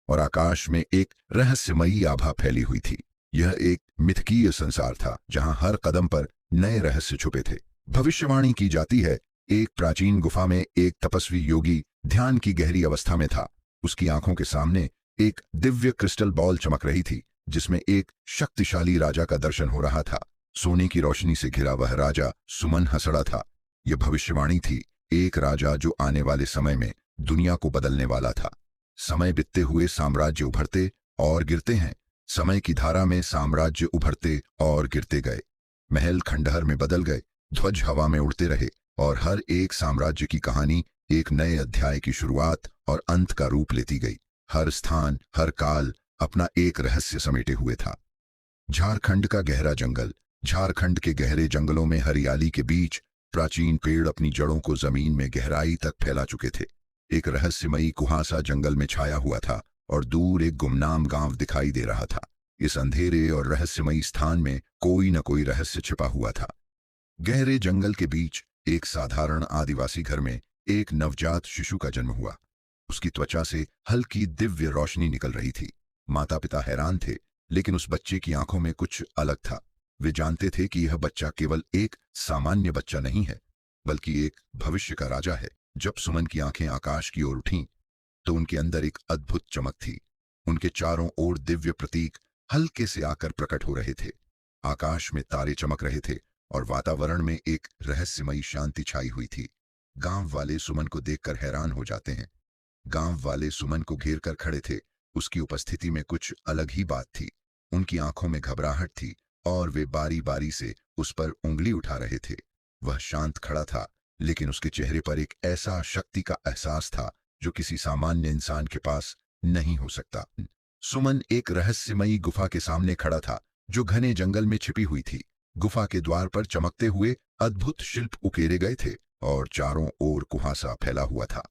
और आकाश में एक रहस्यमयी आभा फैली हुई थी। यह एक मिथकीय संसार था जहां हर कदम पर नए रहस्य छुपे थे। भविष्यवाणी की जाती है, एक प्राचीन गुफा में एक तपस्वी योगी ध्यान की गहरी अवस्था में था। उसकी आंखों के सामने एक दिव्य क्रिस्टल बॉल चमक रही थी जिसमें एक शक्तिशाली राजा का दर्शन हो रहा था। सोने की रोशनी से घिरा वह राजा सुमन हंसड़ा था। यह भविष्यवाणी थी, एक राजा जो आने वाले समय में दुनिया को बदलने वाला था। समय बीतते हुए साम्राज्य उभरते और गिरते हैं। समय की धारा में साम्राज्य उभरते और गिरते गए। महल खंडहर में बदल गए, ध्वज हवा में उड़ते रहे और हर एक साम्राज्य की कहानी एक नए अध्याय की शुरुआत और अंत का रूप लेती गई। हर स्थान, हर काल अपना एक रहस्य समेटे हुए था। झारखंड का गहरा जंगल। झारखंड के गहरे जंगलों में हरियाली के बीच प्राचीन पेड़ अपनी जड़ों को जमीन में गहराई तक फैला चुके थे। एक रहस्यमयी कुहासा जंगल में छाया हुआ था और दूर एक गुमनाम गांव दिखाई दे रहा था। इस अंधेरे और रहस्यमयी स्थान में कोई न कोई रहस्य छिपा हुआ था। गहरे जंगल के बीच एक साधारण आदिवासी घर में एक नवजात शिशु का जन्म हुआ। उसकी त्वचा से हल्की दिव्य रोशनी निकल रही थी। माता पिता हैरान थे, लेकिन उस बच्चे की आंखों में कुछ अलग था। वे जानते थे कि यह बच्चा केवल एक सामान्य बच्चा नहीं है, बल्कि एक भविष्य का राजा है। जब सुमन की आंखें आकाश की ओर उठीं, तो उनके अंदर एक अद्भुत चमक थी। उनके चारों ओर दिव्य प्रतीक हल्के से आकर प्रकट हो रहे थे। आकाश में तारे चमक रहे थे और वातावरण में एक रहस्यमयी शांति छाई हुई थी। गांव वाले सुमन को देखकर हैरान हो जाते हैं। गांव वाले सुमन को घेर कर खड़े थे। उसकी उपस्थिति में कुछ अलग ही बात थी। उनकी आंखों में घबराहट थी और वे बारी बारी से उस पर उंगली उठा रहे थे। वह शांत खड़ा था, लेकिन उसके चेहरे पर एक ऐसा शक्ति का एहसास था जो किसी सामान्य इंसान के पास नहीं हो सकता। सुमन एक रहस्यमयी गुफा के सामने खड़ा था जो घने जंगल में छिपी हुई थी। गुफा के द्वार पर चमकते हुए अद्भुत शिल्प उकेरे गए थे और चारों ओर कुहासा फैला हुआ था।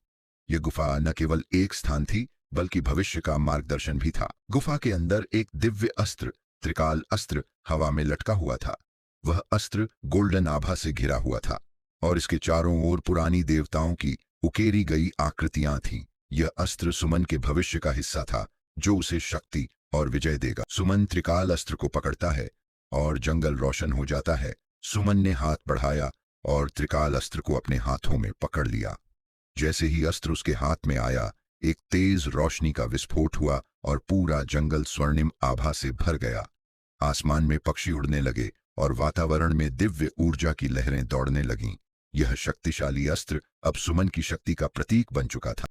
यह गुफा न केवल एक स्थान थी, बल्कि भविष्य का मार्गदर्शन भी था। गुफा के अंदर एक दिव्य अस्त्र, त्रिकाल अस्त्र, हवा में लटका हुआ था। वह अस्त्र गोल्डन आभा से घिरा हुआ था और इसके चारों ओर पुरानी देवताओं की उकेरी गई आकृतियां थीं। यह अस्त्र सुमन के भविष्य का हिस्सा था, जो उसे शक्ति और विजय देगा। सुमन त्रिकाल अस्त्र को पकड़ता है और जंगल रोशन हो जाता है। सुमन ने हाथ बढ़ाया और त्रिकाल अस्त्र को अपने हाथों में पकड़ लिया। जैसे ही अस्त्र उसके हाथ में आया, एक तेज रोशनी का विस्फोट हुआ और पूरा जंगल स्वर्णिम आभा से भर गया। आसमान में पक्षी उड़ने लगे और वातावरण में दिव्य ऊर्जा की लहरें दौड़ने लगीं। यह शक्तिशाली अस्त्र अब सुमन की शक्ति का प्रतीक बन चुका था।